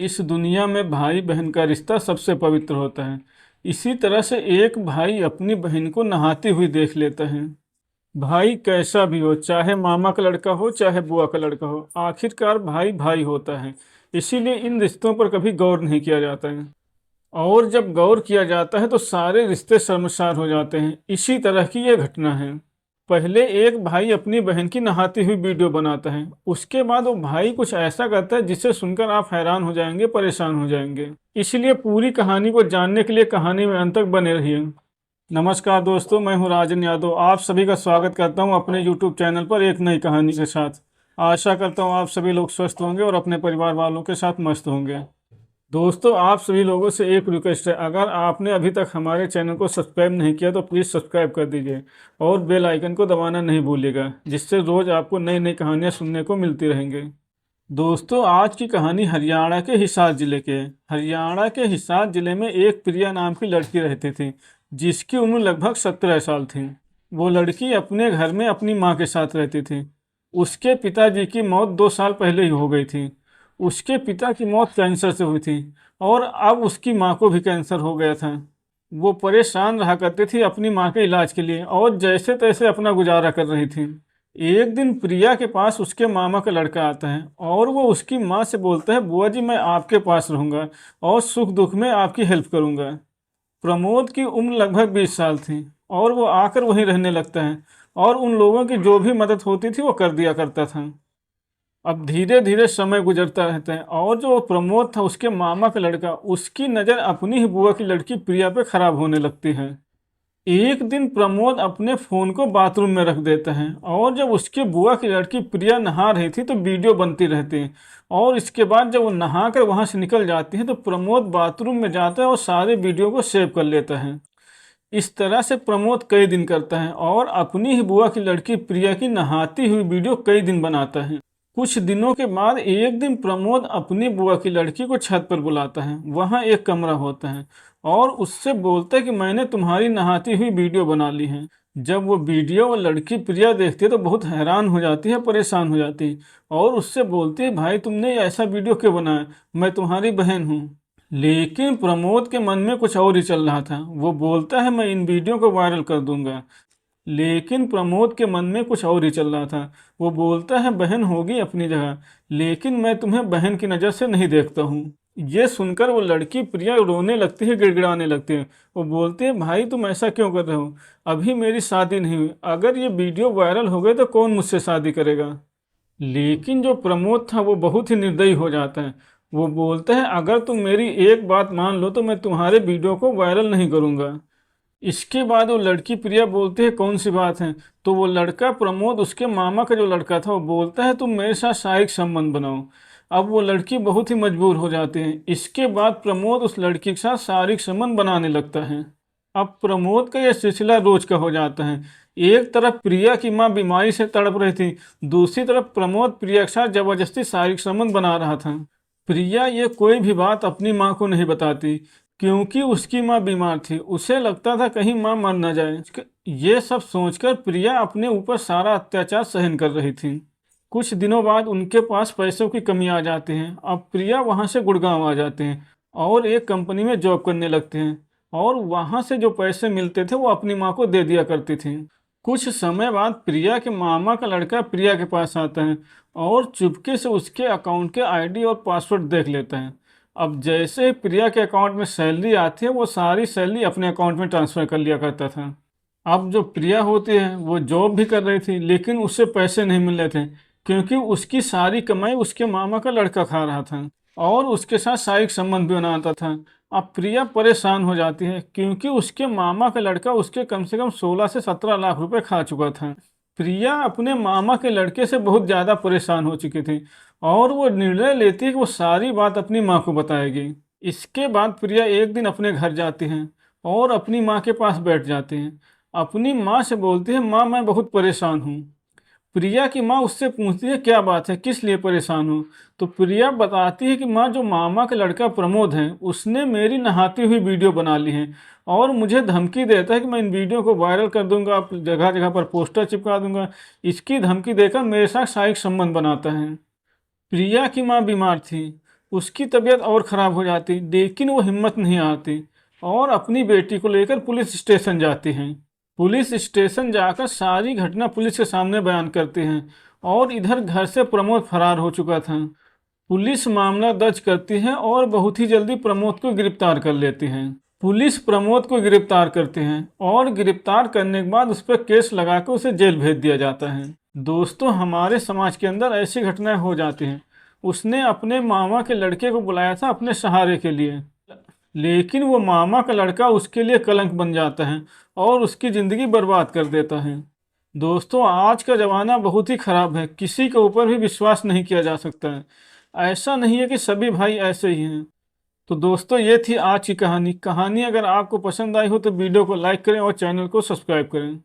इस दुनिया में भाई बहन का रिश्ता सबसे पवित्र होता है। इसी तरह से एक भाई अपनी बहन को नहाती हुई देख लेता है। भाई कैसा भी हो, चाहे मामा का लड़का हो चाहे बुआ का लड़का हो, आखिरकार भाई भाई होता है। इसीलिए इन रिश्तों पर कभी गौर नहीं किया जाता है, और जब गौर किया जाता है तो सारे रिश्ते शर्मसार हो जाते हैं। इसी तरह की ये घटना है। पहले एक भाई अपनी बहन की नहाती हुई वीडियो बनाता है। उसके बाद वो भाई कुछ ऐसा करता है जिसे सुनकर आप हैरान हो जाएंगे, परेशान हो जाएंगे। इसलिए पूरी कहानी को जानने के लिए कहानी में अंत तक बने रहिए। नमस्कार दोस्तों, मैं हूं राजन यादव। आप सभी का स्वागत करता हूं अपने यूट्यूब चैनल पर एक नई कहानी के साथ। आशा करता हूं आप सभी लोग स्वस्थ होंगे और अपने परिवार वालों के साथ मस्त होंगे। दोस्तों, आप सभी लोगों से एक रिक्वेस्ट है, अगर आपने अभी तक हमारे चैनल को सब्सक्राइब नहीं किया तो प्लीज़ सब्सक्राइब कर दीजिए और बेल आइकन को दबाना नहीं भूलिएगा, जिससे रोज़ आपको नई नई कहानियाँ सुनने को मिलती रहेंगी। दोस्तों, आज की कहानी हरियाणा के हिसार ज़िले के है। हरियाणा के हिसार ज़िले में एक प्रिया नाम की लड़की रहती थी, जिसकी उम्र लगभग 17 साल थी। वो लड़की अपने घर में अपनी माँ के साथ रहती थी। उसके पिताजी की मौत 2 साल पहले ही हो गई थी। उसके पिता की मौत कैंसर से हुई थी और अब उसकी माँ को भी कैंसर हो गया था। वो परेशान रहा करती थी अपनी माँ के इलाज के लिए और जैसे तैसे अपना गुजारा कर रही थी। एक दिन प्रिया के पास उसके मामा का लड़का आता है और वो उसकी माँ से बोलता है, बुआ जी मैं आपके पास रहूँगा और सुख दुख में आपकी हेल्प करूँगा। प्रमोद की उम्र लगभग 20 साल थी और वो आकर वहीं रहने लगता है और उन लोगों की जो भी मदद होती थी वो कर दिया करता था। अब धीरे धीरे समय गुजरता रहता है और जो प्रमोद था, उसके मामा का लड़का, उसकी नज़र अपनी ही बुआ की लड़की प्रिया पे खराब होने लगती है। एक दिन प्रमोद अपने फ़ोन को बाथरूम में रख देता है और जब उसकी बुआ की लड़की प्रिया नहा रही थी तो वीडियो बनती रहती है। और इसके बाद जब वो नहा कर वहाँ से निकल जाती है तो प्रमोद बाथरूम में जाता है और सारे वीडियो को सेव कर लेता है। इस तरह से प्रमोद कई दिन करता है और अपनी ही बुआ की लड़की प्रिया की नहाती हुई वीडियो कई दिन बनाता है। कुछ दिनों के बाद एक दिन प्रमोद अपनी बुआ की लड़की को छत पर बुलाता है। वहाँ एक कमरा होता है और उससे बोलता है कि मैंने तुम्हारी नहाती हुई वीडियो बना ली है। जब वो वीडियो वो लड़की प्रिया देखती है तो बहुत हैरान हो जाती है, परेशान हो जाती है और उससे बोलती है, भाई तुमने ऐसा वीडियो क्यों बनाया, मैं तुम्हारी बहन हूँ। लेकिन प्रमोद के मन में कुछ और ही चल रहा था। वो बोलता है, मैं इन वीडियो को वायरल कर दूंगा। लेकिन प्रमोद के मन में कुछ और ही चल रहा था। वो बोलता है, बहन होगी अपनी जगह, लेकिन मैं तुम्हें बहन की नज़र से नहीं देखता हूँ। ये सुनकर वो लड़की प्रिया रोने लगती है, गिड़गिड़ाने लगती है। वो बोलती है, भाई तुम ऐसा क्यों कर रहे हो, अभी मेरी शादी नहीं हुई, अगर ये वीडियो वायरल हो गए तो कौन मुझसे शादी करेगा। लेकिन जो प्रमोद था वो बहुत ही निर्दयी हो जाता है। वो बोलता है, अगर तुम मेरी एक बात मान लो तो मैं तुम्हारे वीडियो को वायरल नहीं करूँगा। इसके बाद वो लड़की प्रिया बोलती है, कौन सी बात है। तो वो लड़का प्रमोद, उसके मामा का जो लड़का था, वो बोलता है, तुम मेरे साथ शारीरिक संबंध बनाओ। अब वो लड़की बहुत ही मजबूर हो जाती है। इसके बाद प्रमोद उस लड़की के साथ शारीरिक संबंध बनाने लगता है। अब प्रमोद का यह सिलसिला रोज का हो जाता है। एक तरफ प्रिया की माँ बीमारी से तड़प रही थी, दूसरी तरफ प्रमोद प्रिया के साथ जबरदस्ती शारीरिक संबंध बना रहा था। प्रिया ये कोई भी बात अपनी माँ को नहीं बताती, क्योंकि उसकी माँ बीमार थी। उसे लगता था कहीं माँ मर न जाए। ये सब सोचकर प्रिया अपने ऊपर सारा अत्याचार सहन कर रही थी। कुछ दिनों बाद उनके पास पैसों की कमी आ जाती है। अब प्रिया वहाँ से गुड़गांव आ जाते हैं और एक कंपनी में जॉब करने लगते हैं और वहाँ से जो पैसे मिलते थे वो अपनी माँ को दे दिया करती थी। कुछ समय बाद प्रिया के मामा का लड़का प्रिया के पास आता है और चुपके से उसके अकाउंट के आईडी और पासवर्ड देख लेता है। अब जैसे ही प्रिया के अकाउंट में सैलरी आती है, वो सारी सैलरी अपने अकाउंट में ट्रांसफ़र कर लिया करता था। अब जो प्रिया होती है वो जॉब भी कर रही थी, लेकिन उससे पैसे नहीं मिल रहे थे, क्योंकि उसकी सारी कमाई उसके मामा का लड़का खा रहा था और उसके साथ शारीरिक संबंध भी बनाता था। अब प्रिया परेशान हो जाती है, क्योंकि उसके मामा का लड़का उसके कम से कम 16 से 17 लाख रुपए खा चुका था। प्रिया अपने मामा के लड़के से बहुत ज़्यादा परेशान हो चुकी थी और वो निर्णय लेती है कि वो सारी बात अपनी माँ को बताएगी। इसके बाद प्रिया एक दिन अपने घर जाती हैं और अपनी माँ के पास बैठ जाती हैं। अपनी माँ से बोलती है, माँ मैं बहुत परेशान हूँ। प्रिया की माँ उससे पूछती है, क्या बात है, किस लिए परेशान हो। तो प्रिया बताती है कि माँ, जो मामा का लड़का प्रमोद है, उसने मेरी नहाती हुई वीडियो बना ली है और मुझे धमकी देता है कि मैं इन वीडियो को वायरल कर दूंगा, जगह जगह पर पोस्टर चिपका दूंगा। इसकी धमकी देकर मेरे साथ शारीरिक संबंध बनाता है। प्रिया की माँ बीमार थी, उसकी तबीयत और ख़राब हो जाती, लेकिन वो हिम्मत नहीं हारती और अपनी बेटी को लेकर पुलिस स्टेशन जाती हैं। पुलिस स्टेशन जाकर सारी घटना पुलिस के सामने बयान करते हैं और इधर घर से प्रमोद फरार हो चुका था। पुलिस मामला दर्ज करती है और बहुत ही जल्दी प्रमोद को गिरफ्तार कर लेती है। पुलिस प्रमोद को गिरफ्तार करते हैं और गिरफ्तार करने के बाद उस पर केस लगाकर उसे जेल भेज दिया जाता है। दोस्तों, हमारे समाज के अंदर ऐसी घटनाएं हो जाती हैं। उसने अपने मामा के लड़के को बुलाया था अपने सहारे के लिए, लेकिन वो मामा का लड़का उसके लिए कलंक बन जाता है और उसकी ज़िंदगी बर्बाद कर देता है। दोस्तों, आज का ज़माना बहुत ही ख़राब है, किसी के ऊपर भी विश्वास नहीं किया जा सकता है। ऐसा नहीं है कि सभी भाई ऐसे ही हैं। तो दोस्तों, ये थी आज की कहानी। कहानी अगर आपको पसंद आई हो तो वीडियो को लाइक करें और चैनल को सब्सक्राइब करें।